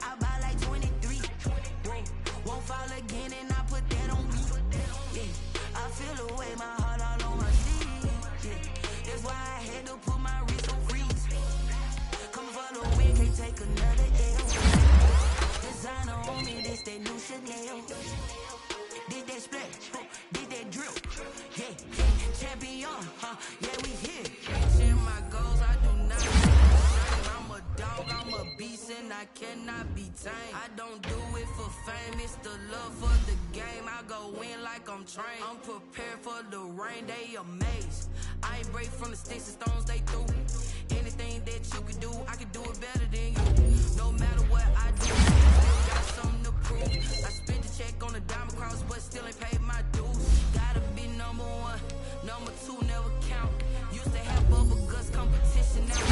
I buy like 23. Won't fall again and I put that on me. Yeah, I feel the way, my heart all on my sleeve. Yeah, that's why I had to put my wrist on freeze. Coming for the win, can't take another L. Designer on me, this that new Chanel. Did that splash, did that drip. Yeah, champion, yeah, we here. Reaching my goals, I do not shine. I'm a dog, I'm a beast, and I cannot be tamed. I don't do it for fame, it's the love for the game. I go in like I'm trained. I'm prepared for the rain, they amazed. I ain't break from the sticks and stones they threw. Anything that you can do, I can do it better than you. No matter what I do, still got something to prove. I spent the check on the diamond cross, but still ain't paid my dues. Gotta be number one, number two never count. Used to have bubble guts competition, now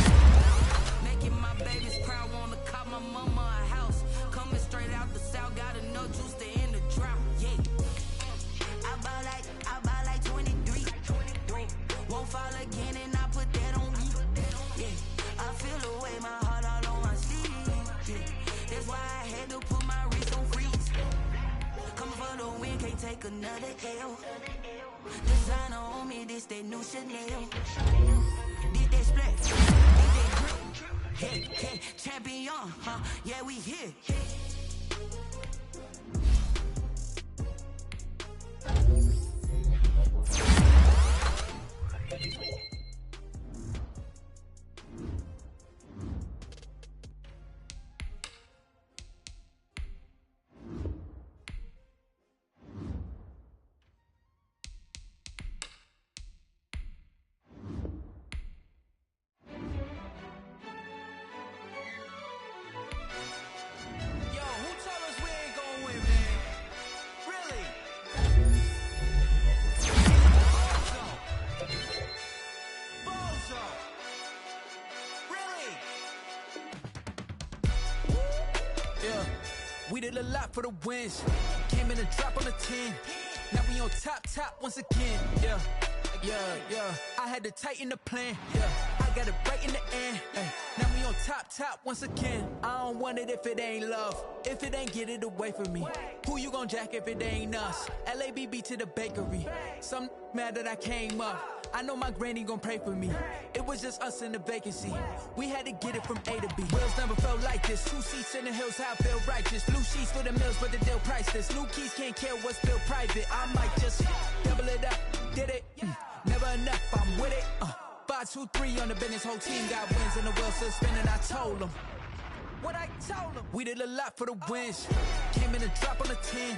making my babies proud. Wanna cop my mama a house. Coming straight out the south, got enough juice to end the drought. Yeah, I buy like 23. Won't fall again and I put that on me. Yeah, I feel the way, my heart all on my sleeve. Yeah, that's why I had to put my wrist on freeze. Coming for the win, can't take another L. Designer on me, this that new Chanel. Did that splash, did that drip. Hey, champion, yeah, we here. We did a lot for the wins. Came in and drop on the 10. Now we on top once again. Yeah. I had to tighten the plan. Yeah. I got it right in the end. Now we on top once again. I don't want it if it ain't love. If it ain't, get it away from me. Who you gon' jack if it ain't us? LABB to the bakery. Some mad that I came up. I know my granny gon' pray for me. It was just us in the vacancy. We had to get it from A to B. Wheels never felt like this. 2 seats in the hills, how I feel righteous. Blue sheets for the mills, but the deal priceless. New keys can't care what's still private. I might just double it up, did it. Never enough, I'm with it. 5, 2, 3 on the business. Whole team got wins and the wheels still spinning. I told them what I told them. We did a lot for the wins. Came in and drop on the 10.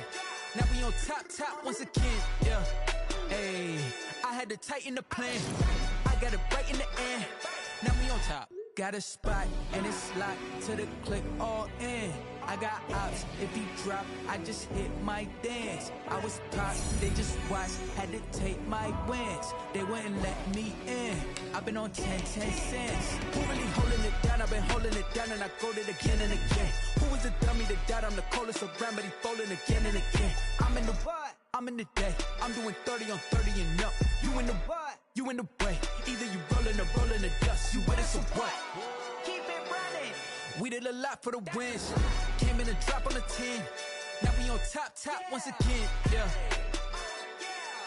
Now we on top once again. Yeah. Hey, I had to tighten the plan. I got it right in the end. Now we on top. Got a spot and it's locked to the click all in. I got ops, if he drop, I just hit my dance. I was taught, they just watched, had to take my wins. They wouldn't let me in. I've been on 10 cents. Who really holding it down? I've been holding it down and I go it again and again. Who was the dummy that died? I'm the coldest around, but he falling again and again. I'm in the what? I'm in the day. I'm doing 30 on 30 and up. You in the what? You in the way. Either you rolling or rolling the dust. You with it, so what? Keep it running. We did a lot for the wins. Came in and drop on the 10. Now we on top once again. Yeah.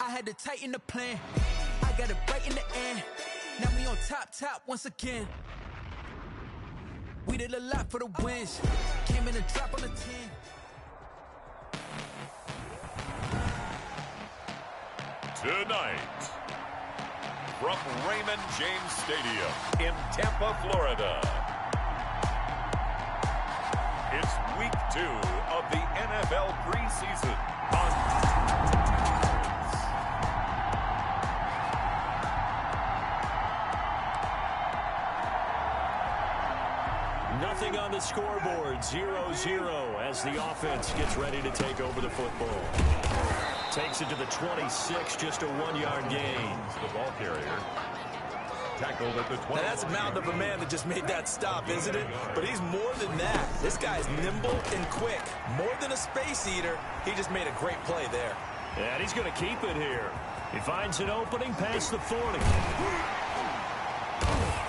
I had to tighten the plan. I got it right in the end. Now we on top once again. We did a lot for the wins. Came in and drop on the 10. Tonight, from Raymond James Stadium in Tampa, Florida, it's week 2 of the NFL preseason Nothing on the scoreboard, 0-0 as the offense gets ready to take over the football. Takes it to the 26, just a 1-yard gain. The ball carrier tackled at the 20. Now that's a mountain of a man that just made that stop, isn't it? But he's more than that. This guy's nimble and quick. More than a space eater, he just made a great play there. And he's going to keep it here. He finds an opening past the 40.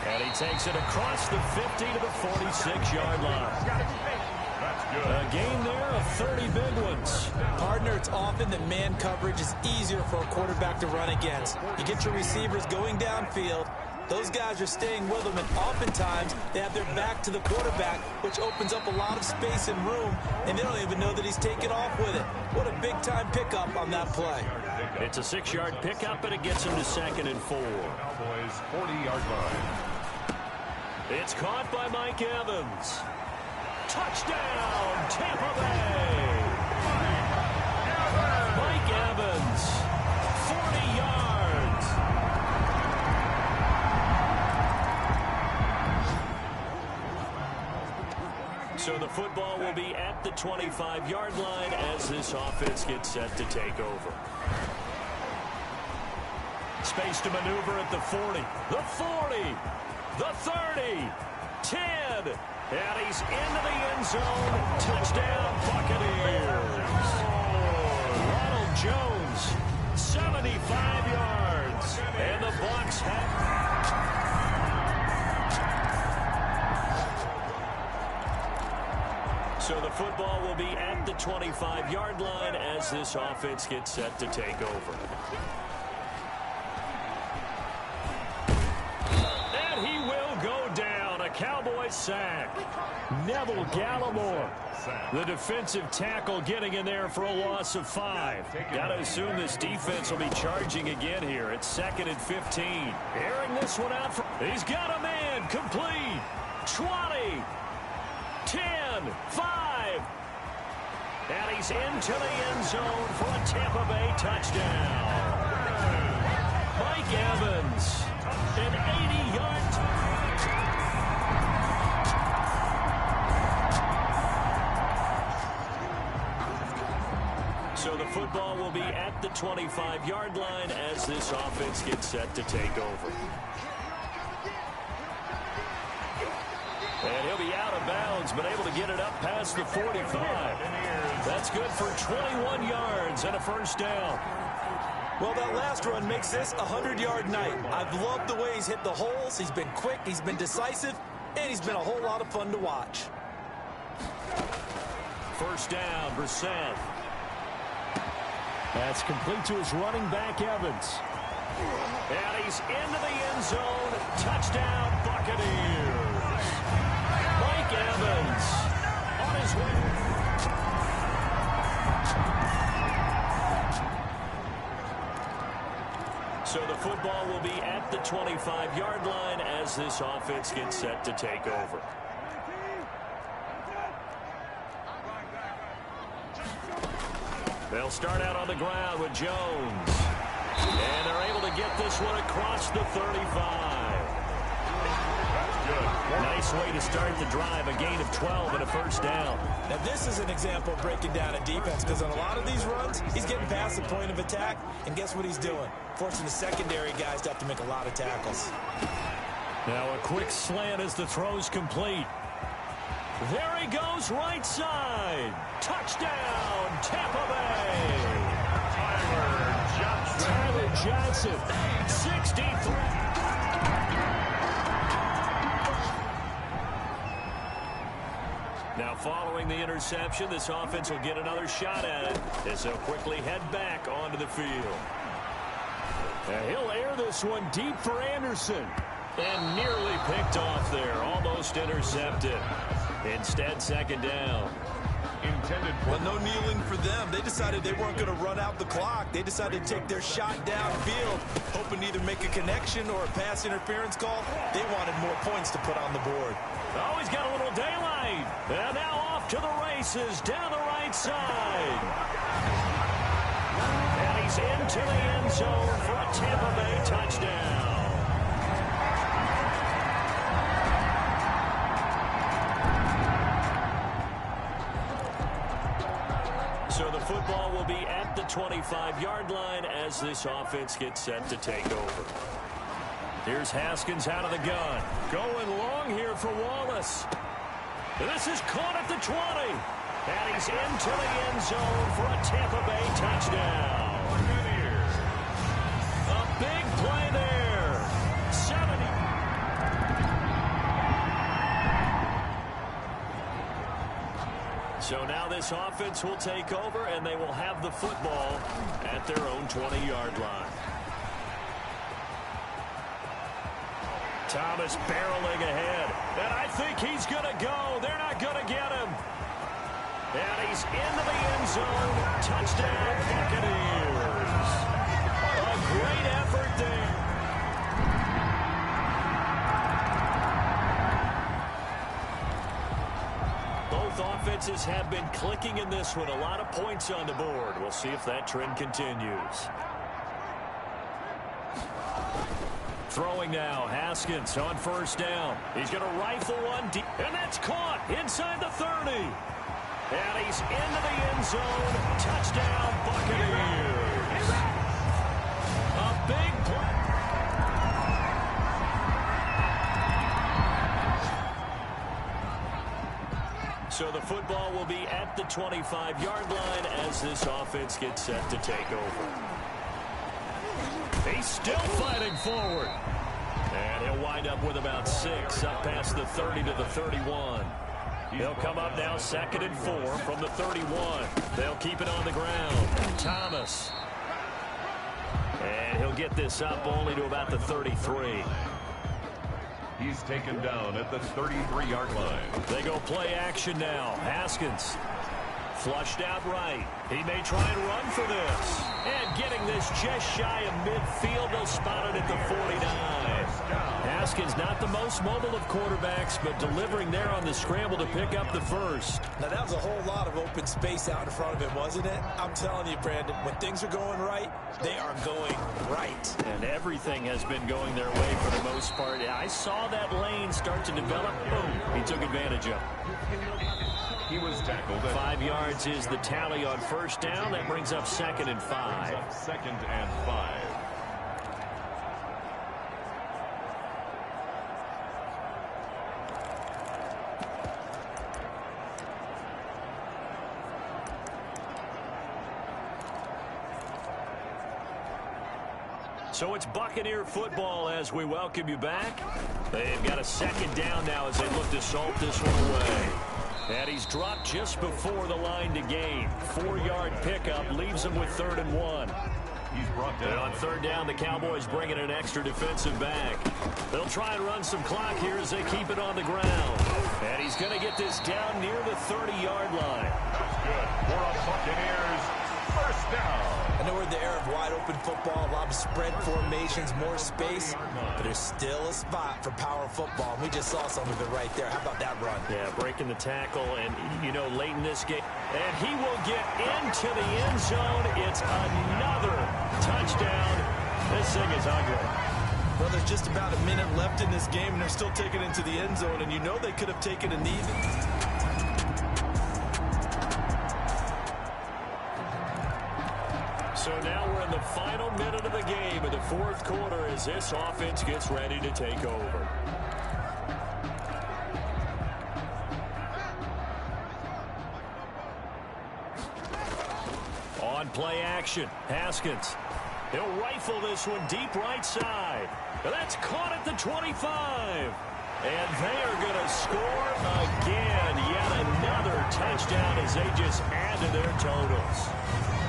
And he takes it across the 50 to the 46-yard line. A game there of 30 big ones. Partner, it's often that man coverage is easier for a quarterback to run against. You get your receivers going downfield. Those guys are staying with them, and oftentimes they have their back to the quarterback, which opens up a lot of space and room, and they don't even know that he's taken off with it. What a big-time pickup on that play. It's a 6-yard pickup, and it gets him to 2nd and 4. Cowboys 40-yard line. It's caught by Mike Evans. Touchdown, Tampa Bay. Mike Evans, 40 yards. So the football will be at the 25-yard line as this offense gets set to take over. Space to maneuver at the 40, the 40, the 30, 10. And he's into the end zone. Touchdown, Buccaneers. Ronald Jones, 75 yards. And the Bucs have... So the football will be at the 25-yard line as this offense gets set to take over. And he will go down. A Cowboy sack. Neville Gallimore, the defensive tackle, getting in there for a loss of 5. Got to assume this defense will be charging again here. It's 2nd and 15. Airing this one out. He's got a man. Complete. 20. 10. 5. And he's into the end zone for a Tampa Bay touchdown. Mike Evans, an 80-yard So the football will be at the 25-yard line as this offense gets set to take over. And he'll be out of bounds, but able to get it up past the 45. That's good for 21 yards and a first down. Well, that last run makes this a 100-yard night. I've loved the way he's hit the holes. He's been quick, he's been decisive, and he's been a whole lot of fun to watch. First down, Brissett. That's complete to his running back, Evans. And he's into the end zone. Touchdown, Buccaneers. Mike Evans on his way. So the football will be at the 25-yard line as this offense gets set to take over. They'll start out on the ground with Jones. And they're able to get this one across the 35. Nice way to start the drive. A gain of 12 and a first down. Now, this is an example of breaking down a defense, because on a lot of these runs, he's getting past the point of attack, and guess what he's doing? Forcing the secondary guys to have to make a lot of tackles. Now a quick slant as the throw's complete. There he goes, right side. Touchdown, Tampa Bay. Tyler Johnson, 63. Now following the interception, this offense will get another shot at it as they'll quickly head back onto the field. And he'll air this one deep for Anderson. And nearly picked off there, almost intercepted. Instead, second down. Well, no kneeling for them. They decided they weren't going to run out the clock. They decided to take their shot downfield, hoping to either make a connection or a pass interference call. They wanted more points to put on the board. Oh, he's got a little daylight. And now off to the races down the right side. And he's into the end zone for a Tampa Bay touchdown. So the football will be at the 25-yard line as this offense gets set to take over. Here's Haskins out of the gun. Going long here for Wallace. This is caught at the 20. And he's into the end zone for a Tampa Bay touchdown. A big play there. 70. So now this offense will take over, and they will have the football at their own 20-yard line. Thomas barreling ahead, and I think he's going to go. They're not going to get him. And he's into the end zone. Touchdown, Buccaneers. A great effort there. Both offenses have been clicking in this one. A lot of points on the board. We'll see if that trend continues. Throwing now, Haskins on first down. He's going to rifle one deep, and that's caught inside the 30. And he's into the end zone. Touchdown, Buccaneers. A big play. So the football will be at the 25-yard line as this offense gets set to take over. He's still fighting forward. And he'll wind up with about 6 up past the 30 to the 31. He'll come up now 2nd and 4 from the 31. They'll keep it on the ground. Thomas. And he'll get this up only to about the 33. He's taken down at the 33-yard line. They go play action now. Haskins flushed out right. He may try and run for this. And getting this just shy of midfield. They'll spot it at the 49. Haskins not the most mobile of quarterbacks, but delivering there on the scramble to pick up the first. Now, that was a whole lot of open space out in front of him, wasn't it? I'm telling you, Brandon, when things are going right, they are going right. And everything has been going their way for the most part. I saw that lane start to develop. Boom. He took advantage of it. He was tackled. 5 yards is the tally on first down. That brings up 2nd and 5. 2nd and 5. So it's Buccaneer football as we welcome you back. They've got a 2nd down now as they look to salt this one away. And he's dropped just before the line to gain. 4-yard pickup leaves him with 3rd and 1. He's brought down. And on 3rd down, the Cowboys bring in an extra defensive back. They'll try and run some clock here as they keep it on the ground. And he's going to get this down near the 30-yard line. That's good for a Buccaneers first down. I know we're in the era of wide-open football, a lot of spread formations, more space, but there's still a spot for power football. We just saw some of it right there. How about that run? Yeah, breaking the tackle, and, you know, late in this game. And he will get into the end zone. It's another touchdown. This thing is ugly. Well, there's just about a minute left in this game, and they're still taking it into the end zone, and you know they could have taken a knee. So now we're in the final minute of the game in the 4th quarter as this offense gets ready to take over. On play action, Haskins. He'll rifle this one deep right side. And that's caught at the 25. And they are going to score again. Yet another touchdown as they just add to their totals.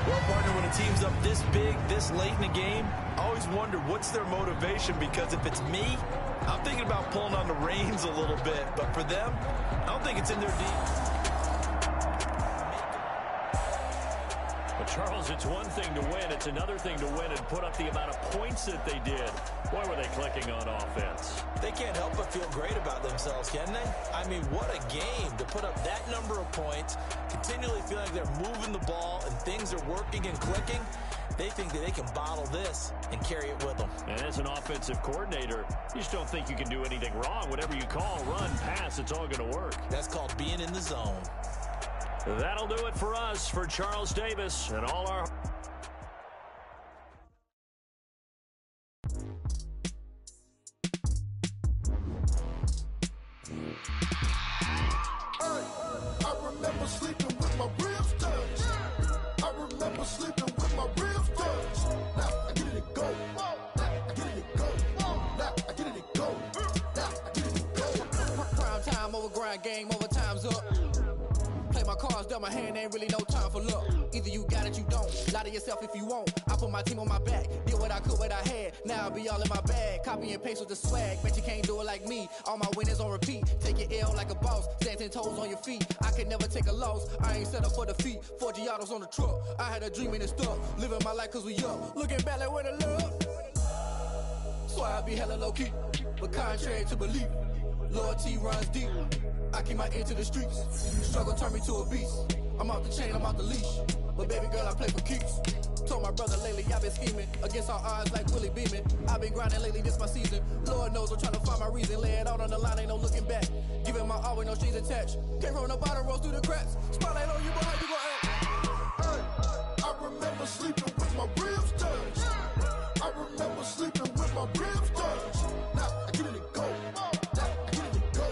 Well, partner, when a team's up this big, this late in the game, I always wonder what's their motivation, because if it's me, I'm thinking about pulling on the reins a little bit. But for them, I don't think it's in their deep. Well, Charles, it's one thing to win. It's another thing to win and put up the amount of points that they did. Boy, were they clicking on offense. They can't help but feel great about themselves, can they? I mean, what a game to put up that number of points, continually feel like they're moving the ball and things are working and clicking. They think that they can bottle this and carry it with them. And as an offensive coordinator, you just don't think you can do anything wrong. Whatever you call, run, pass, it's all going to work. That's called being in the zone. That'll do it for us, for Charles Davis and all our... I remember sleeping with my ribs touched. I remember sleeping with my ribs touched. Now I get it to go. Now I get it to go. Now I get it to go. Now I get it to go. Prime time over grind game, over time's up. Play my cards dealt my hand, ain't really no time for luck. Either you got it, you don't. Lie to yourself if you won't. I put my team on my back, did what I could, what I had. Now I be all in my bag, copy and paste with the swag. Bet you can't do it like me. All my winners on repeat. Take your L like a boss, stand 10 toes on your feet. I can never take a loss. I ain't set up for defeat. 4 Giottos on the truck. I had a dream and it stuck. Living my life cause we up. Looking back like where the love. Swear I be hella low key, but contrary to belief, loyalty runs deep. I keep my ear to the streets. Struggle turned me to a beast. I'm off the chain, I'm off the leash. But baby girl, I play for keeps. Told my brother lately, I've been scheming against all odds like Willie Beeman. I've been grinding lately, this my season. Lord knows I'm trying to find my reason. Lay it out on the line, ain't no looking back. Giving my all with no strings attached. Came from the bottom, rose through the cracks. Spotlight on you, boy, how you gon' act? I remember sleeping with my ribs touched. I remember sleeping with my ribs touched. Now I get it and go. Now I get it and go.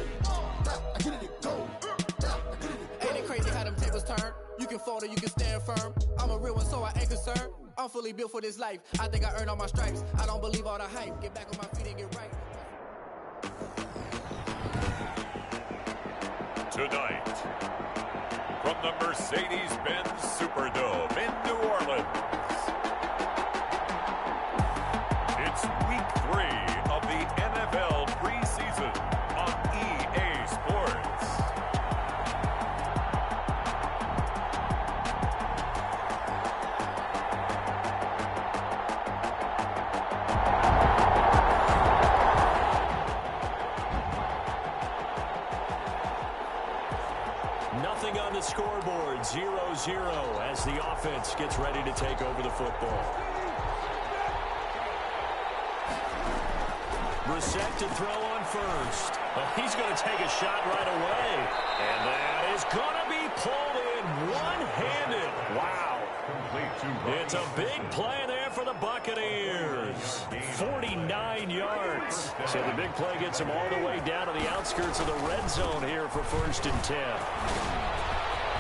Now I get it and go. Now I get it and go. Ain't it crazy how them tables turn? You can fold or you can stand firm. I'm a real one, so I ain't concerned. I'm fully built for this life. I think I earned all my stripes. I don't believe all the hype. Get back on my feet and get right. Tonight, from the Mercedes-Benz Superdome in New Orleans, it's Week 3 of the NFL preseason on EA Sports. Nothing on the scoreboard, 0-0 as the offense gets ready to take over the football. Brissett to throw on first. But he's going to take a shot right away. And that is going to be pulled in one-handed. Wow. It's a big play there for the Buccaneers. 49 yards. So the big play gets him all the way down to the outskirts of the red zone here for 1st and 10.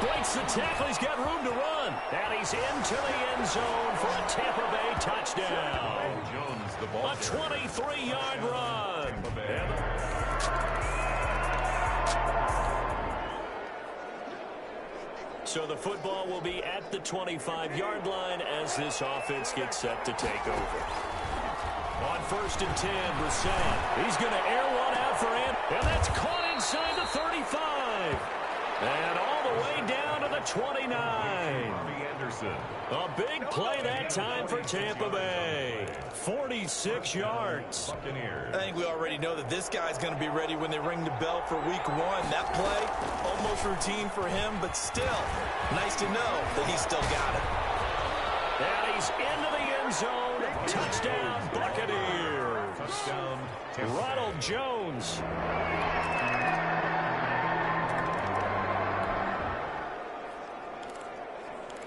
Breaks the tackle. He's got room to run. And he's into the end zone for a Tampa Bay touchdown. A 23-yard run. So the football will be at the 25-yard line as this offense gets set to take over. On 1st and 10, Brissett. He's going to air one out for him. And that's caught inside the 35. And all the way down to the 29. A big play that time for Tampa Bay. 46 yards. I think we already know that this guy's going to be ready when they ring the bell for week 1. That play, almost routine for him, but still, nice to know that he's still got it. And he's into the end zone. Touchdown, Buccaneers. Touchdown, Ronald Jones.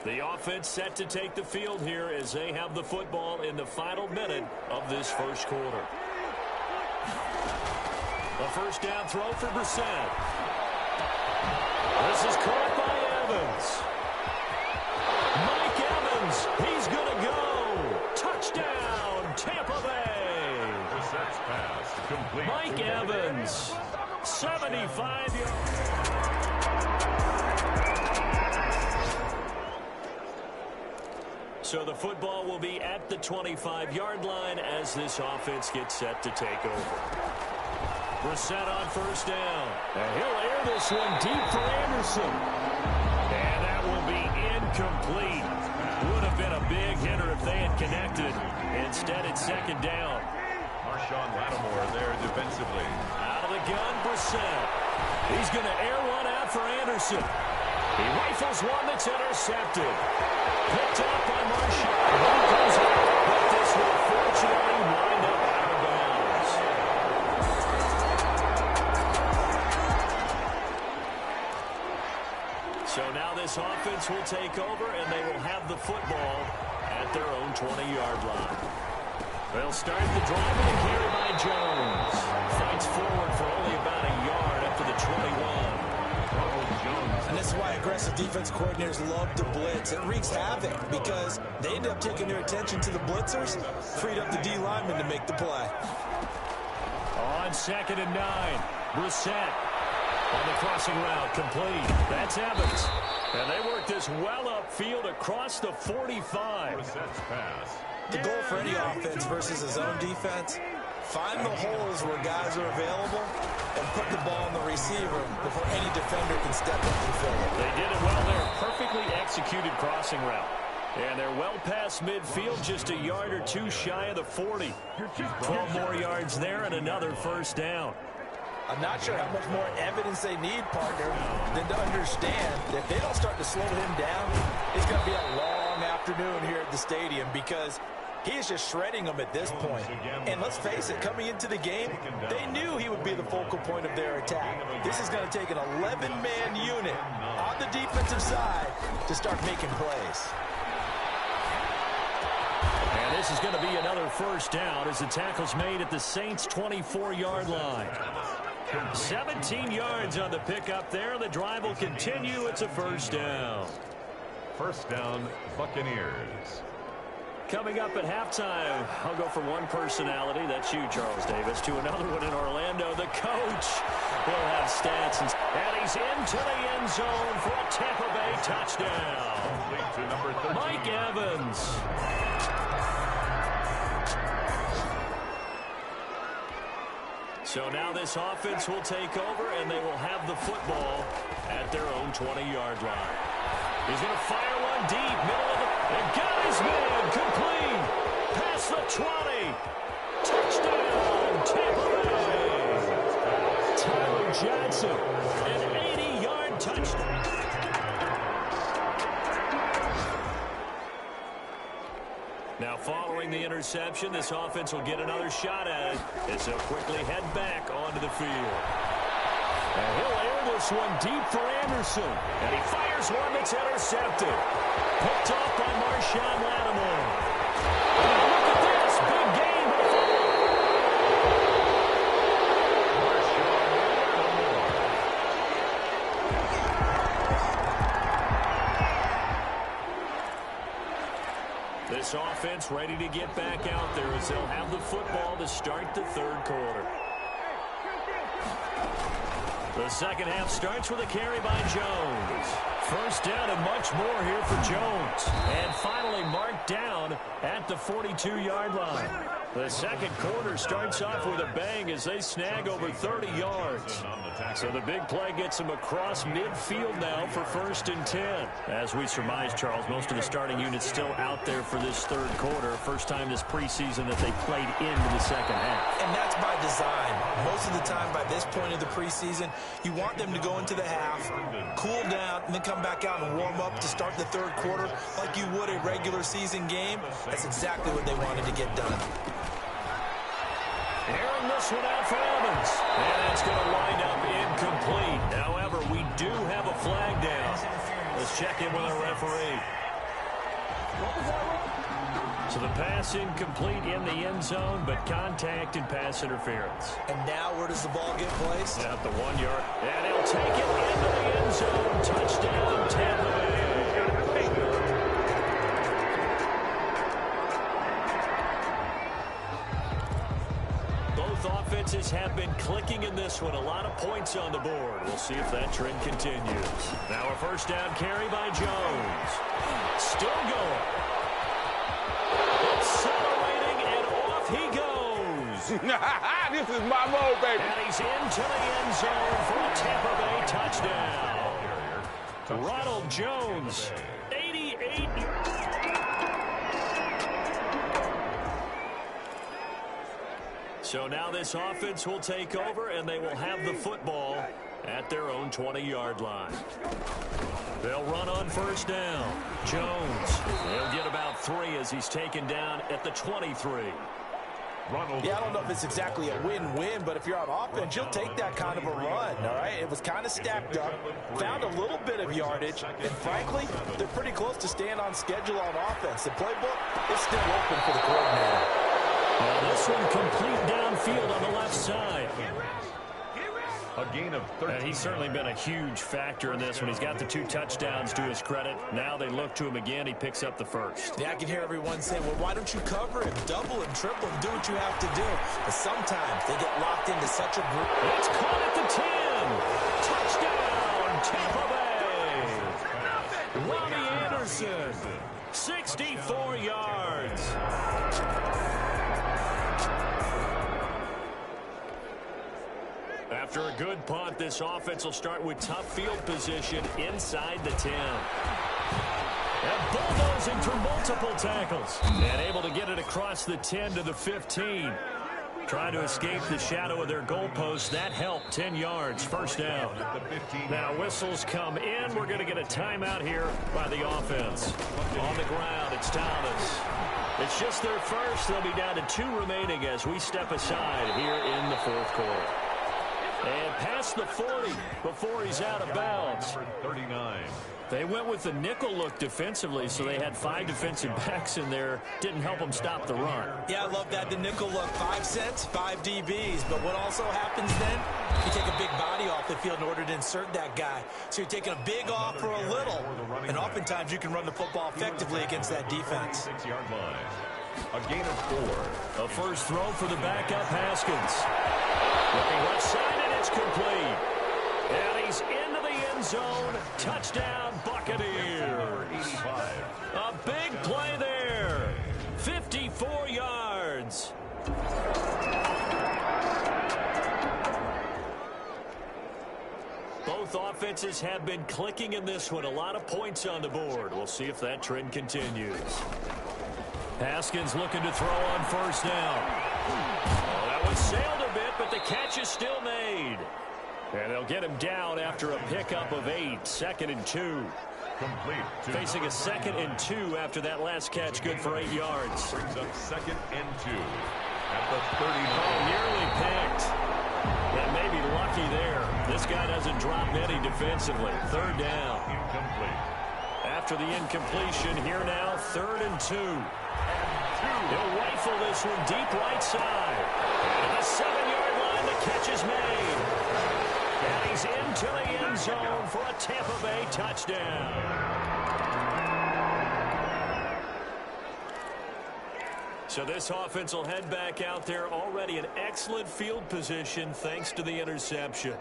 The offense set to take the field here as they have the football in the final minute of this first quarter. A first down throw for Brissett. This is caught by Evans. Mike Evans, he's going to go. Touchdown, Tampa Bay. Brissett's pass complete. Mike Evans, 75 yards. So the football will be at the 25-yard line as this offense gets set to take over. Brissett on first down. And he'll air this one deep for Anderson. And that will be incomplete. Would have been a big hitter if they had connected. Instead, it's 2nd down. Marshawn Lattimore there defensively. Out of the gun, Brissett. He's going to air one out for Anderson. He rifles one that's intercepted. Picked up by Marshawn. One goes out, but this will fortunately wind up out of bounds. So now this offense will take over, and they will have the football at their own 20-yard line. They'll start the drive with a carry by Jones. Fights forward for only about a yard up to the 21. And this is why aggressive defense coordinators love to blitz. It wreaks havoc because they end up taking their attention to the blitzers, freed up the D lineman to make the play. On 2nd and 9, Brissett. On the crossing route, complete. That's Evans. And they work this well upfield across the 45. The goal for any offense versus a zone defense, find the holes where guys are available and put the ball on the receiver before any defender can step up and fill it. They did it well there. Perfectly executed crossing route. And they're well past midfield, just a yard or two shy of the 40. 12 more yards there and another first down. I'm not sure how much more evidence they need, partner, than to understand that if they don't start to slow him down, it's going to be a long afternoon here at the stadium because he is just shredding them at this point. And let's face it, coming into the game, they knew he would be the focal point of their attack. This is going to take an 11-man unit on the defensive side to start making plays. And this is going to be another first down as the tackle's made at the Saints' 24-yard line. 17 yards on the pickup there. The drive will continue. It's a first down. First down, Buccaneers. Coming up at halftime, I'll go from one personality, that's you, Charles Davis, to another one in Orlando. The coach will have stats, and he's into the end zone for a Tampa Bay touchdown. Complete to number 13. Mike Evans. So now this offense will take over, and they will have the football at their own 20-yard line. He's going to fire one deep, middle of the... And got his man, complete. Past the 20. Touchdown, Tampa Bay. Tyler Johnson, an 80-yard touchdown. Now following the interception, this offense will get another shot at it as they'll quickly head back onto the field. And he'll air this one deep for Anderson. And he fires one that's intercepted. Picked off by Marshawn Lattimore. And look at this. Big game. This offense ready to get back out there as they'll have the football to start the third quarter. The second half starts with a carry by Jones. First down and much more here for Jones. And finally marked down at the 42-yard line. The second quarter starts off with a bang as they snag over 30 yards. So the big play gets them across midfield now for 1st and 10. As we surmise, Charles, most of the starting units still out there for this third quarter. First time this preseason that they played into the second half. And that's by design. Most of the time by this point of the preseason, you want them to go into the half, cool down, and then come back out and warm up to start the third quarter like you would a regular season game. That's exactly what they wanted to get done. Airing this one out for Evans. And that's going to wind up incomplete. However, we do have a flag down. Let's check in with our referee. So the pass incomplete in the end zone, but contact and pass interference. And now where does the ball get placed? At the 1 yard. And he'll take it into the end zone. Touchdown, Tampa Bay. Offenses have been clicking in this one. A lot of points on the board. We'll see if that trend continues. Now a first down carry by Jones. Still going. Accelerating, and off he goes. This is my mode, baby. And he's into the end zone for a Tampa Bay touchdown. Ronald Jones, 88 yards. So now this offense will take over, and they will have the football at their own 20-yard line. They'll run on first down. Jones, he'll get about 3 as he's taken down at the 23. Yeah, I don't know if it's exactly a win-win, but if you're on offense, you'll take that kind of a run, all right? It was kind of stacked up, found a little bit of yardage, and frankly, they're pretty close to staying on schedule on offense. The playbook is still open for the coordinator. Well, this one complete downfield on the left side. A gain of 13. And he's certainly been a huge factor in this one. He's got the 2 touchdowns to his credit. Now they look to him again. He picks up the first. Yeah, I can hear everyone say, well, why don't you cover him, double him, triple him, do what you have to do. But sometimes they get locked into such a group. It's caught at the 10. Wilson, 64 yards. After a good punt, this offense will start with tough field position inside the 10. And bulldozing through multiple tackles. And able to get it across the 10 to the 15. Trying to escape the shadow of their goalpost. That helped. 10 yards. First down. Now whistles come in. We're going to get a timeout here by the offense. On the ground, it's Thomas. It's just their first. They'll be down to 2 remaining as we step aside here in the fourth quarter. And past the 40 before he's out of bounds. 39. They went with the nickel look defensively, so they had 5 defensive backs in there. Didn't help them stop the run. Yeah, I love that. The nickel look, 5 cents, 5 DBs. But what also happens then, you take a big body off the field in order to insert that guy. So you're taking a big off for a little. And oftentimes you can run the football effectively against that defense. 6-yard line. A gain of 4. A first throw for the backup, Haskins. Looking left side, and it's complete. And he's into the end zone. Touchdown, Buccaneers. 85. A big play there. 54 yards. Both offenses have been clicking in this one. A lot of points on the board. We'll see if that trend continues. Haskins looking to throw on first down. Oh, that one sailed a bit, but the catch is still made. And they'll get him down after a pickup of 8. 2nd and 2. Complete. Facing a 2nd and 2 after that last catch, good for 8 yards. Brings up 2nd and 2 at the 39. Oh, nearly picked. And maybe lucky there. This guy doesn't drop many defensively. 3rd down. Incomplete. After the incompletion, here now, 3rd and 2. He'll rifle this one deep right side. And the 7-yard line, the catch is made. And he's into the end zone for a Tampa Bay touchdown. So this offense will head back out there, already in excellent field position thanks to the interception.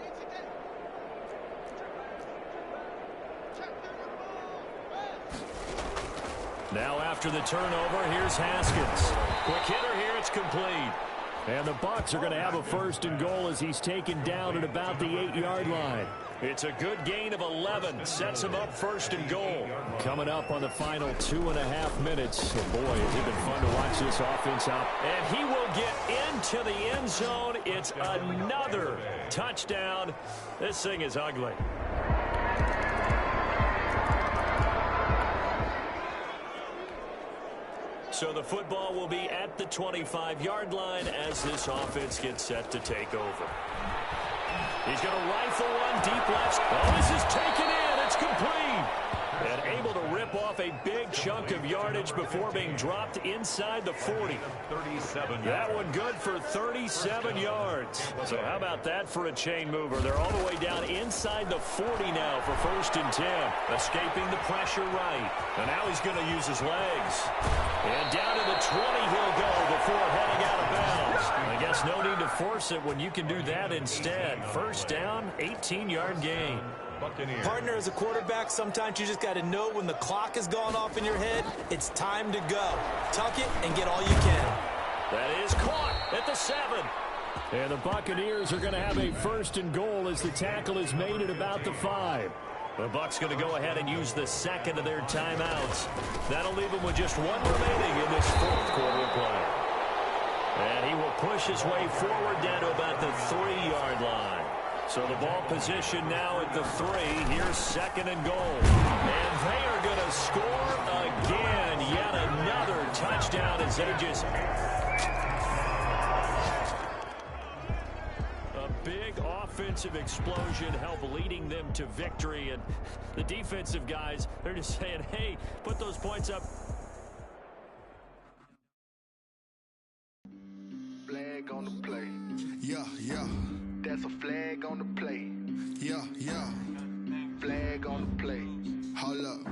Now after the turnover, here's Haskins. Quick hitter here, it's complete. And the Bucs are going to have a 1st and goal as he's taken down at about the 8-yard line. It's a good gain of 11. Sets him up 1st and goal. Coming up on the final 2.5 minutes. And boy, has it been fun to watch this offense out. And he will get into the end zone. It's another touchdown. This thing is ugly. So the football will be at the 25-yard line as this offense gets set to take over. He's going to rifle one deep left. Oh, this is taken in. It's complete. And able to rip off a big chunk of yardage before being dropped inside the 40. 37. That one good for 37 yards. So how about that for a chain mover? They're all the way down inside the 40 now for 1st and 10. Escaping the pressure right. And now he's going to use his legs. And down to the 20 he'll go before heading out of bounds. I guess no need to force it when you can do that instead. 1st down, 18-yard gain. Buccaneers. Partner, as a quarterback, sometimes you just got to know when the clock has gone off in your head, it's time to go. Tuck it and get all you can. That is caught at the 7. And the Buccaneers are going to have a 1st and goal as the tackle is made at about the 5. The Bucs going to go ahead and use the 2nd of their timeouts. That'll leave them with just 1 remaining in this 4th quarter of play. And he will push his way forward down to about the 3-yard line. So the ball position now at the 3. Here's 2nd and goal. And they are going to score again. Yet another touchdown as they just... A big offensive explosion help leading them to victory. And the defensive guys, they're just saying, hey, put those points up. Flag on the play. Yeah, yeah. That's a flag on the play. Yeah, yeah. Flag on the play. Hold up.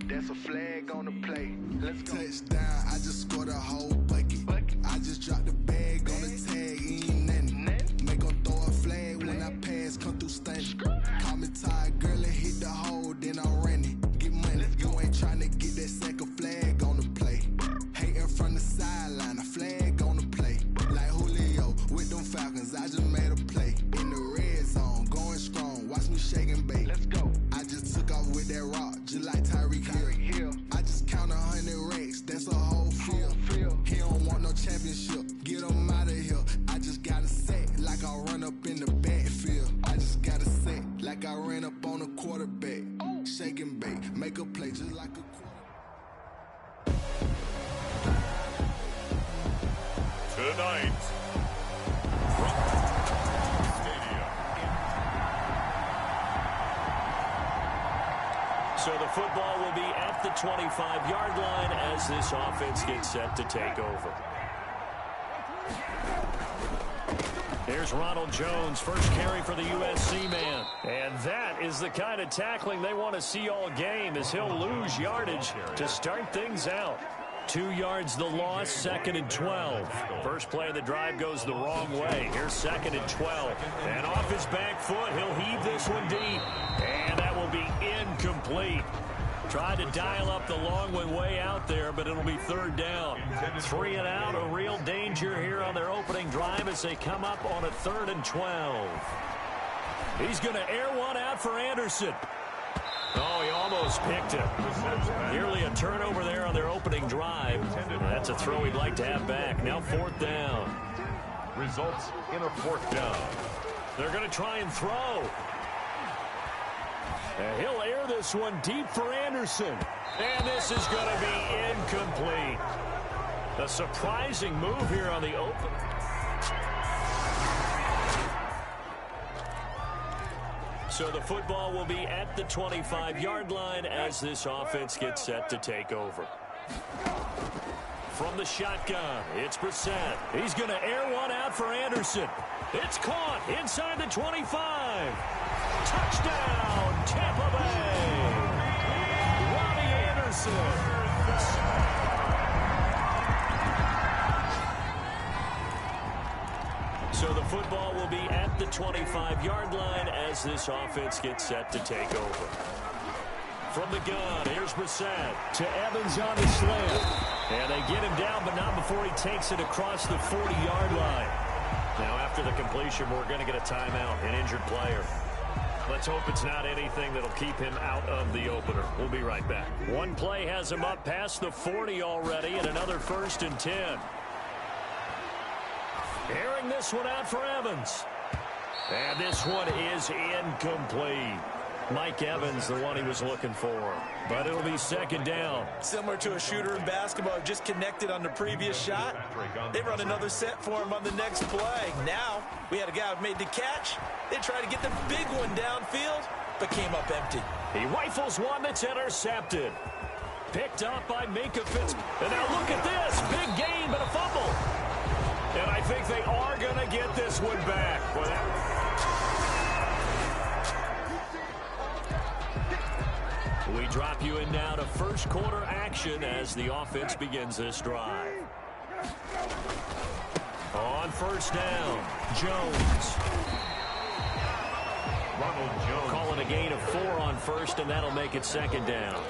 That's a flag on the play. Let's go. Touchdown, I just scored a whole bucket. I just dropped the bag on the tag, ain't nothing. Make 'em throw a flag when I pass, come through stunning. Call me tired, girl, and hit the hole, then I ran it. Get money, you ain't tryna get make a play just like a Tonight, from Stadium. So the football will be at the 25-yard line as this offense gets set to take over. Here's Ronald Jones, first carry for the USC man. And that is the kind of tackling they want to see all game, as he'll lose yardage to start things out. 2 yards the loss, 2nd and 12. First play of the drive goes the wrong way. Here's 2nd and 12. And off his back foot, he'll heave this one deep. And that will be incomplete. Tried to dial up the long one way out there, but it'll be 3rd down. 3 and out, a real danger here on their opening drive as they come up on a 3rd and 12. He's going to air one out for Anderson. Oh, he almost picked it. Nearly a turnover there on their opening drive. That's a throw he'd like to have back. Now 4th down. Results in a 4th down. They're going to try and throw. And he'll air this one deep for Anderson. And this is going to be incomplete. A surprising move here on the open. So the football will be at the 25-yard line as this offense gets set to take over. From the shotgun, it's Brissett. He's going to air one out for Anderson. It's caught inside the 25. Touchdown, Tampa Bay. Robbie Anderson. So the football will be at the 25-yard line as this offense gets set to take over. From the gun, here's Brissett to Evans on the slant. And they get him down, but not before he takes it across the 40-yard line. Now after the completion, we're going to get a timeout, an injured player. Let's hope it's not anything that'll keep him out of the opener. We'll be right back. One play has him up past the 40 already, and another 1st and 10. Airing this one out for Evans. And this one is incomplete. Mike Evans, the one he was looking for. But it'll be 2nd down. Similar to a shooter in basketball, just connected on the previous shot. They run another set for him on the next play. Now, we had a guy who made the catch. They tried to get the big one downfield, but came up empty. He rifles one that's intercepted. Picked up by Minkah Fitzpatrick. And now look at this. Big gain, but a fumble. And I think they are going to get this one back. We drop you in now to first quarter action as the offense begins this drive. On 1st down, Jones. Ronald Jones. Calling a gain of 4 on 1st, and that'll make it 2nd down.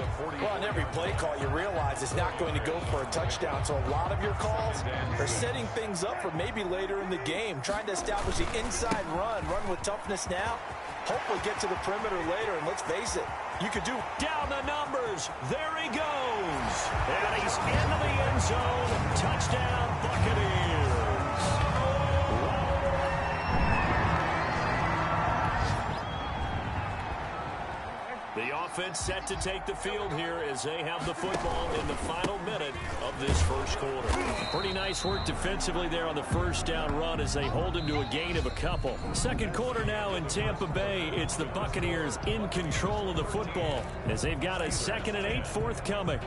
Well, on every play call, you realize it's not going to go for a touchdown. So a lot of your calls are setting things up for maybe later in the game, trying to establish the inside run with toughness now. Hopefully get to the perimeter later, and let's face it, you could do down the numbers. There he goes. And he's into the end zone. Touchdown, Buccaneers. The offense set to take the field here as they have the football in the final minute of this first quarter. Pretty nice work defensively there on the 1st down run as they hold him to a gain of a couple. 2nd quarter now in Tampa Bay. It's the Buccaneers in control of the football as they've got a 2nd and 8 forthcoming.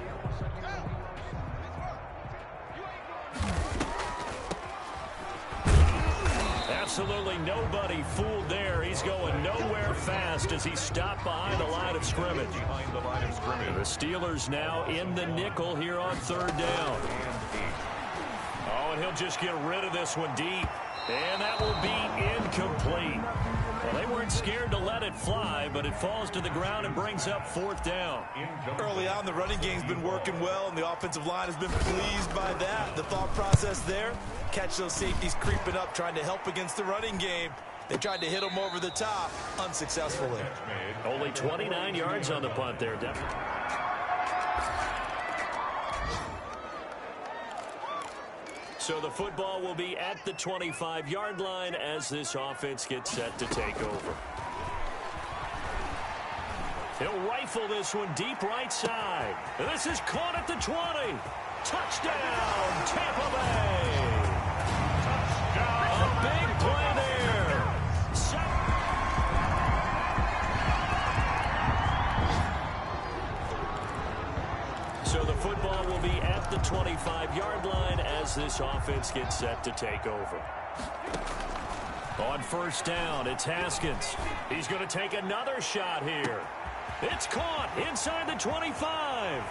Absolutely nobody fooled there. He's going nowhere fast as he's stopped behind the line of scrimmage. The Steelers now in the nickel here on 3rd down. Oh, and he'll just get rid of this one deep. And that will be incomplete. Well, they weren't scared to let it fly, but it falls to the ground and brings up 4th down. Early on, the running game's been working well, and the offensive line has been pleased by that. The thought process there, catch those safeties creeping up, trying to help against the running game. They tried to hit them over the top, unsuccessfully. Only 29 yards on the punt there, Devin. So the football will be at the 25-yard line as this offense gets set to take over. He'll rifle this one deep right side. This is caught at the 20. Touchdown, Tampa Bay. Touchdown. A big play there. So the football will be at the 25-yard line as this offense gets set to take over. On first down, it's Haskins. He's going to take another shot here. It's caught inside the 25.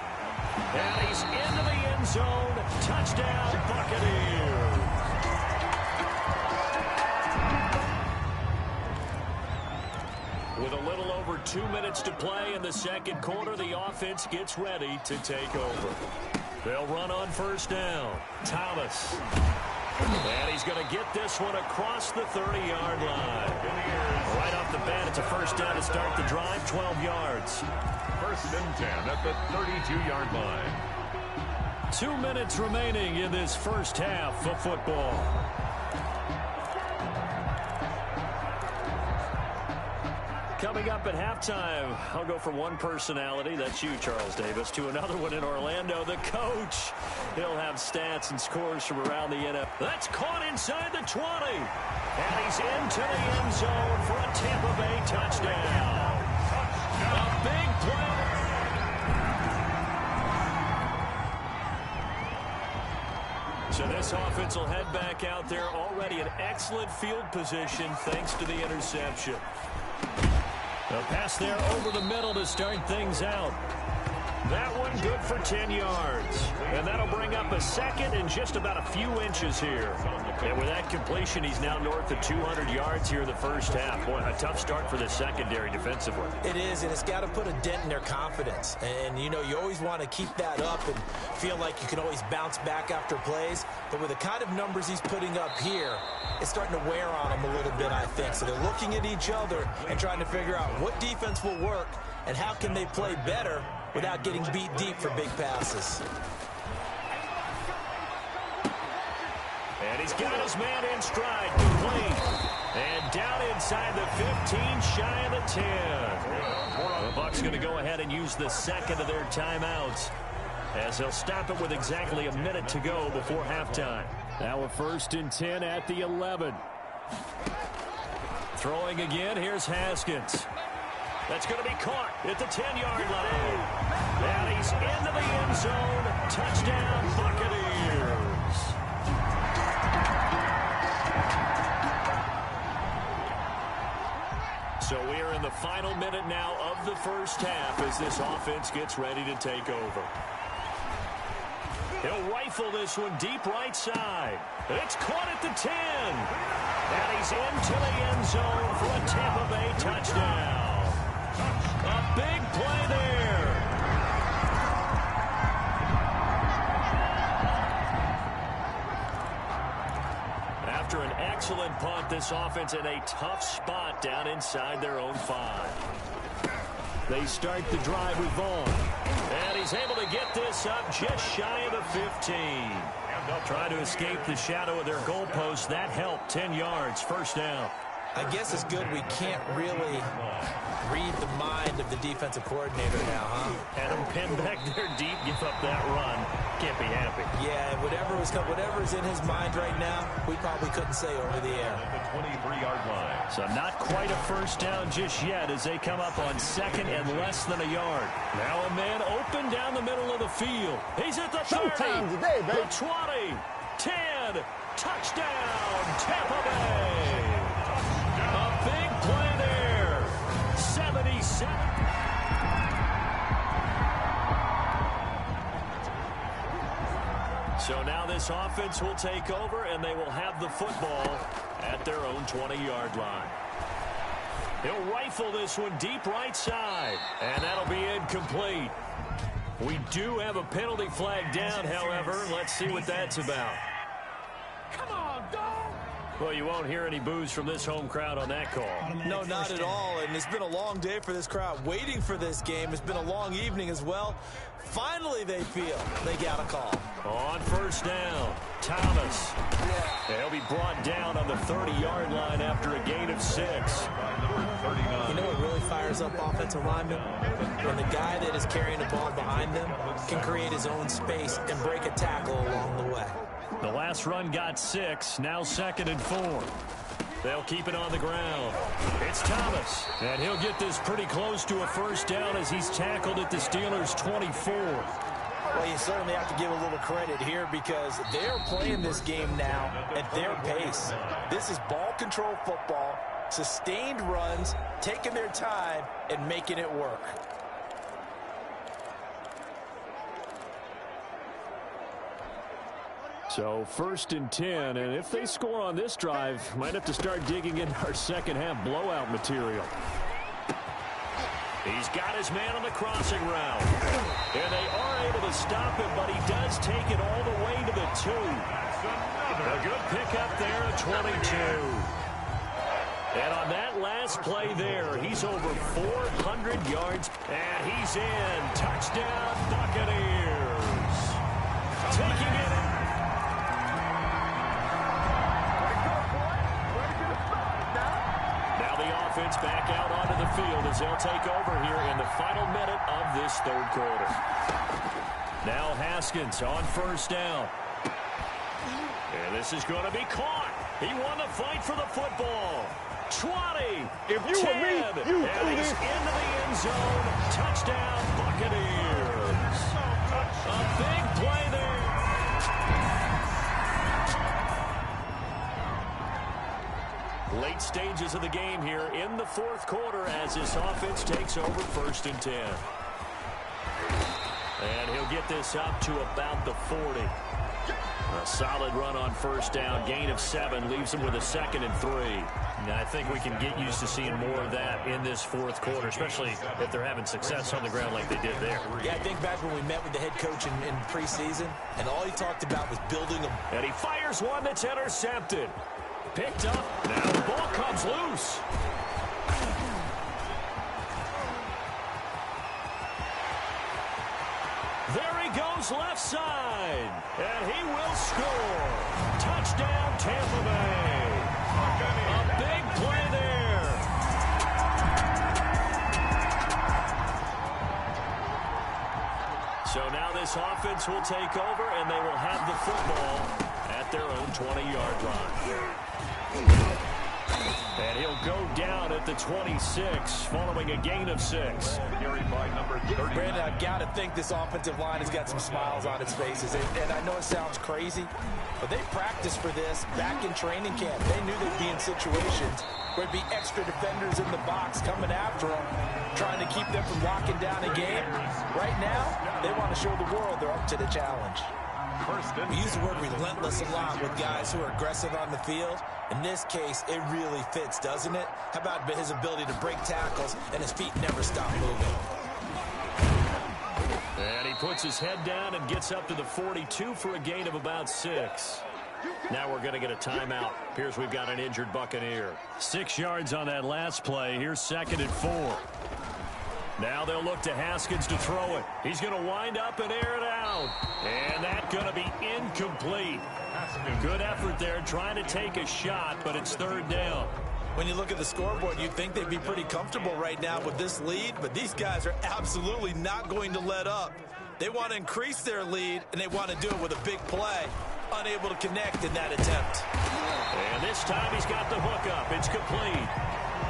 And he's into the end zone. Touchdown, Buccaneers. With a little over 2 minutes to play in the second quarter, the offense gets ready to take over. They'll run on first down. Thomas. And he's going to get this one across the 30-yard line. Right off the bat, it's a first down to start the drive, 12 yards. First and 10 at the 32-yard line. 2 minutes remaining in this first half of football. Coming up at halftime, I'll go from one personality, that's you, Charles Davis, to another one in Orlando, the coach. He'll have stats and scores from around the NFL. That's caught inside the 20. And he's into the end zone for a Tampa Bay touchdown. A big play. So this offense will head back out there, already in excellent field position thanks to the interception. A pass there over the middle to start things out. That one good for 10 yards. And that'll bring up a second and just about a few inches here. And with that completion, he's now north of 200 yards here in the first half. Boy, a tough start for the secondary defensively. It is, and it's got to put a dent in their confidence. And, you know, you always want to keep that up and feel like you can always bounce back after plays. But with the kind of numbers he's putting up here, it's starting to wear on them a little bit, I think. So they're looking at each other and trying to figure out what defense will work and how can they play better without getting beat deep for big passes. And he's got his man in stride, complete. And down inside the 15, shy of the 10. The Bucs going to go ahead and use the second of their timeouts as they'll stop it with exactly a minute to go before halftime. Now a first and 10 at the 11. Throwing again, here's Haskins. That's going to be caught at the 10-yard line. And he's into the end zone. Touchdown, Buccaneers. So we are in the final minute now of the first half as this offense gets ready to take over. He'll rifle this one deep right side. It's caught at the 10. And he's into the end zone for a Tampa Bay touchdown. A big play there. After an excellent punt, this offense in a tough spot down inside their own 5. They start the drive with Vaughn. And he's able to get this up just shy of the 15. Trying to escape the shadow of their goalpost. That helped. 10 yards, first down. I guess it's good we can't really read the mind of the defensive coordinator now, huh? Had him pinned back there deep, give up that run. Can't be happy. Yeah, whatever's in his mind right now, we probably couldn't say over the air. At the 23-yard line. So not quite a first down just yet as they come up on second and less than a yard. Now a man open down the middle of the field. He's at the 30, today, baby. the 20, 10, touchdown, Tampa Bay. A big play there. 77. So now this offense will take over, and they will have the football at their own 20-yard line. He'll rifle this one deep right side, and that'll be incomplete. We do have a penalty flag down, however. Let's see what that's about. Come on, dog. Well, you won't hear any boos from this home crowd on that call. No, not at all. And it's been a long day for this crowd waiting for this game. It's been a long evening as well. Finally, they feel they got a call. On first down, Thomas. He'll be brought down on the 30-yard line after a gain of 6. You know what really fires up offensive linemen? When the guy that is carrying the ball behind them can create his own space and break a tackle along the way. The last run got 6, now 2nd and 4. They'll keep it on the ground. It's Thomas, and he'll get this pretty close to a first down as he's tackled at the Steelers' 24. Well, you certainly have to give a little credit here because they're playing this game now at their pace. This is ball control football, sustained runs, taking their time, and making it work. So 1st and 10, and if they score on this drive, might have to start digging in our second half blowout material. He's got his man on the crossing route. And they are able to stop him, but he does take it all the way to the 2. A good pickup there at 22. And on that last play there, he's over 400 yards, and he's in. Touchdown, Buccaneers. Taking it. Now the offense back out onto the field as they'll take over here in the final minute of this 3rd quarter. Now Haskins on first down. And this is going to be caught. He won the fight for the football. 20, if you 10, were me, you and he's into the end zone. Touchdown, Buccaneers. A big play there. Late stages of the game here in the 4th quarter as this offense takes over 1st and 10. And he'll get this up to about the 40. A solid run on first down, gain of 7, leaves them with a 2nd and 3. And I think we can get used to seeing more of that in this 4th quarter, especially if they're having success on the ground like they did there. Yeah, I think back when we met with the head coach in preseason, and all he talked about was building them. And he fires one that's intercepted. Picked up. Now the ball comes loose. There he goes left side. And he will score. Touchdown, Tampa Bay. A big play there. So now this offense will take over, and they will have the football at their own 20-yard line. And he'll go down at the 26 following a gain of 6. Brandon, I've got to think this offensive line has got some smiles on its faces. And I know it sounds crazy, but they practiced for this back in training camp. They knew they'd be in situations where there'd be extra defenders in the box coming after them, trying to keep them from locking down a game. Right now, they want to show the world they're up to the challenge. We use the word relentless a lot with guys who are aggressive on the field. In this case, it really fits, doesn't it? How about his ability to break tackles and his feet never stop moving? And he puts his head down and gets up to the 42 for a gain of about 6. Now we're going to get a timeout. Appears we've got an injured Buccaneer. 6 yards on that last play. Here's 2nd and 4. Now they'll look to Haskins to throw it. He's going to wind up and air it out. And that's going to be incomplete. Good effort there trying to take a shot, but it's 3rd down. When you look at the scoreboard, you'd think they'd be pretty comfortable right now with this lead, but these guys are absolutely not going to let up. They want to increase their lead, and they want to do it with a big play. Unable to connect in that attempt. And this time he's got the hook up. It's complete.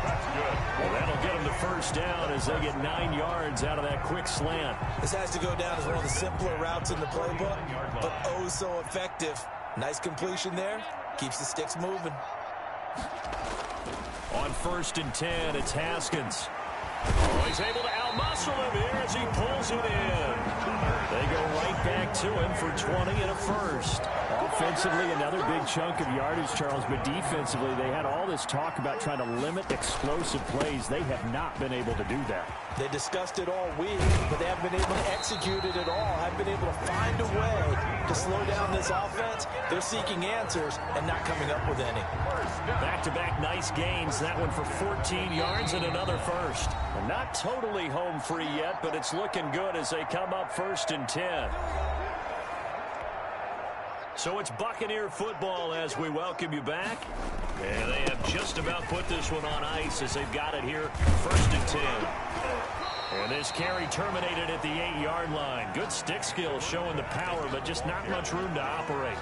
That's good. Well, that'll get them the first down as they get 9 yards out of that quick slant. This has to go down as one of the simpler routes in the playbook, but oh so effective. Nice completion there. Keeps the sticks moving. On 1st and 10, it's Haskins. Oh, he's able to outmuscle him here as he pulls it in. They go right back to him for 20 and a first. Offensively, another big chunk of yardage, Charles, but defensively, they had all this talk about trying to limit explosive plays. They have not been able to do that. They discussed it all week, but they haven't been able to execute it at all. Haven't been able to find a way to slow down this offense. They're seeking answers and not coming up with any. Back-to-back nice gains. That one for 14 yards and another first. And not totally home free yet, but it's looking good as they come up 1st and 10. So it's Buccaneer football as we welcome you back. And they have just about put this one on ice as they've got it here, 1st and 10. And this carry terminated at the 8-yard line. Good stick skill showing the power, but just not much room to operate.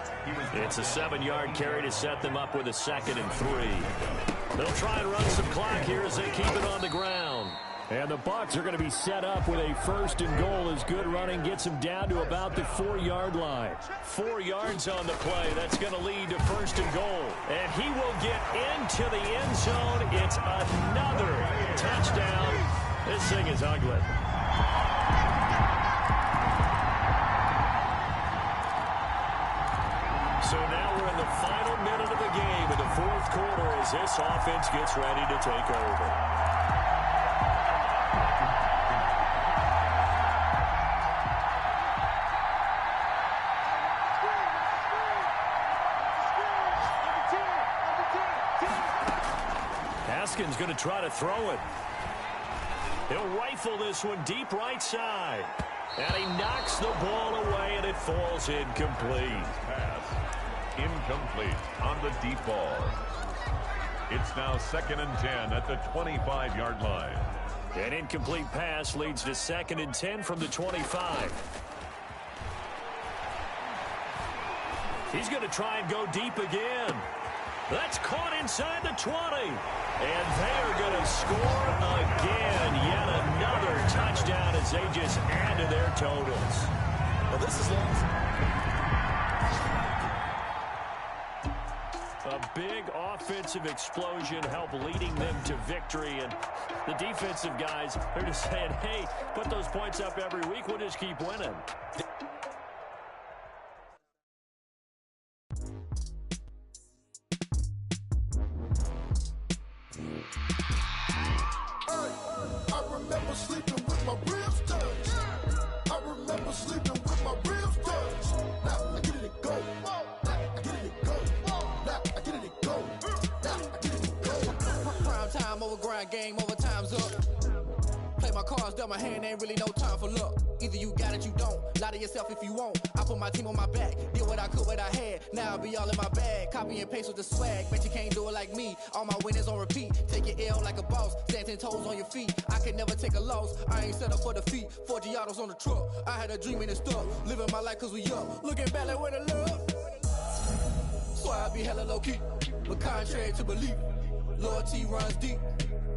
It's a 7-yard carry to set them up with a 2nd and 3. They'll try and run some clock here as they keep it on the ground. And the Bucs are going to be set up with a 1st and goal as good running gets them down to about the 4-yard line. 4 yards on the play. That's going to lead to 1st and goal. And he will get into the end zone. It's another touchdown. This thing is ugly. So now we're in the final minute of the game in the 4th quarter as this offense gets ready to take over. Haskins going to try to throw it. He'll rifle this one deep right side. And he knocks the ball away, and it falls incomplete. Pass incomplete on the deep ball. It's now 2nd and 10 at the 25-yard line. An incomplete pass leads to 2nd and 10 from the 25. He's going to try and go deep again. That's caught inside the 20. And they're going to score again. Yet another touchdown as they just add to their totals. Well, this is long. A big offensive explosion helped leading them to victory. And the defensive guys are just saying, hey, put those points up every week. We'll just keep winning. Sleeping with my ribs touched. I remember sleeping with my ribs touched. Now I get it to go. Now I get it to go. Now I get it to go. Now I get it to go. Prime time over grind game, over time's up. Play my cards, dealt my hand, ain't really no time for luck. Either you got it, you don't. Lie to yourself if you won't. I put my team on my back. Did what I could, what I had. Now I'll be all in my bag. Copy and paste with the swag. Bet you can't do it like me. All my winners on repeat. Take your L like a boss. Stand 10 toes on your feet. I can never take a loss. I ain't set up for defeat. 4 Giottos on the truck. I had a dream and it's stuck. Living my life cause we up. Looking back like where the love. So I be hella low key. But contrary to belief. Loyalty runs deep.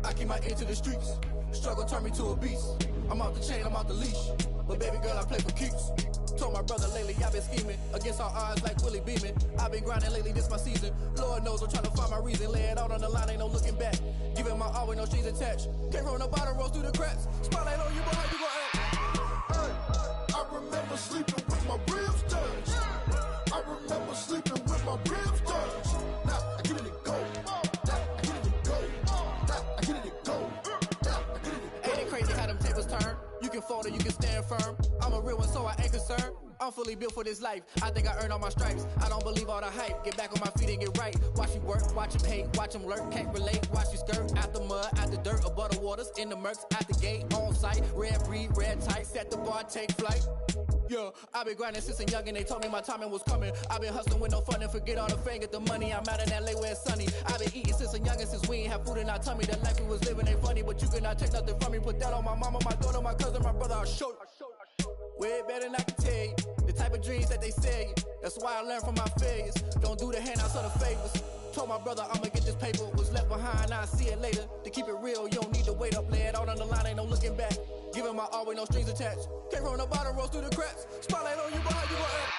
I keep my ear to the streets. Struggle turned me to a beast. I'm out the chain, I'm out the leash. But baby girl, I play for keeps. Told my brother lately, I've been scheming. Against all odds like Willie Beeman. I've been grinding lately, this my season. Lord knows I'm trying to find my reason. Lay it out on the line, ain't no looking back. Giving my all with no strings attached. Came from the bottom, rose through the cracks. Spotlight on you, but how you gon' act? Hey, I remember sleeping with my ribs touched. I remember sleeping with my ribs touched. Now I get it to go. Now I get it to go. Now I get it to go. Ain't it crazy how them tables turn? You can fold or you can stand firm. I'm a real one, so I ain't concerned. I'm fully built for this life. I think I earned all my stripes. I don't believe all the hype. Get back on my feet and get right. Watch you work, watch him hate, watch him lurk. Can't relate, watch you skirt. Out the mud, out the dirt, above the waters, in the murks, out the gate, on site. Red breed, red tight, set the bar, take flight. Yeah, I've been grinding since a young and they told me my timing was coming. I've been hustling with no fun and forget all the fame, get the money. I'm out in LA where it's sunny. I've been eating since a young and since we ain't have food in our tummy. The life we was living ain't funny, but you cannot take nothing from me. Put that on my mama, my daughter, my cousin, my brother, I'll show you. Way better than I can tell you. The type of dreams that they sell you. That's why I learned from my failures. Don't do the handouts or the favors. Told my brother I'ma get this paper. Was left behind, I'll see it later. To keep it real, you don't need to wait up. Lay it out on the line, ain't no looking back. Giving my all with no strings attached. Came from the bottom, rose through the cracks. Spotlight on you, but how you gon' act?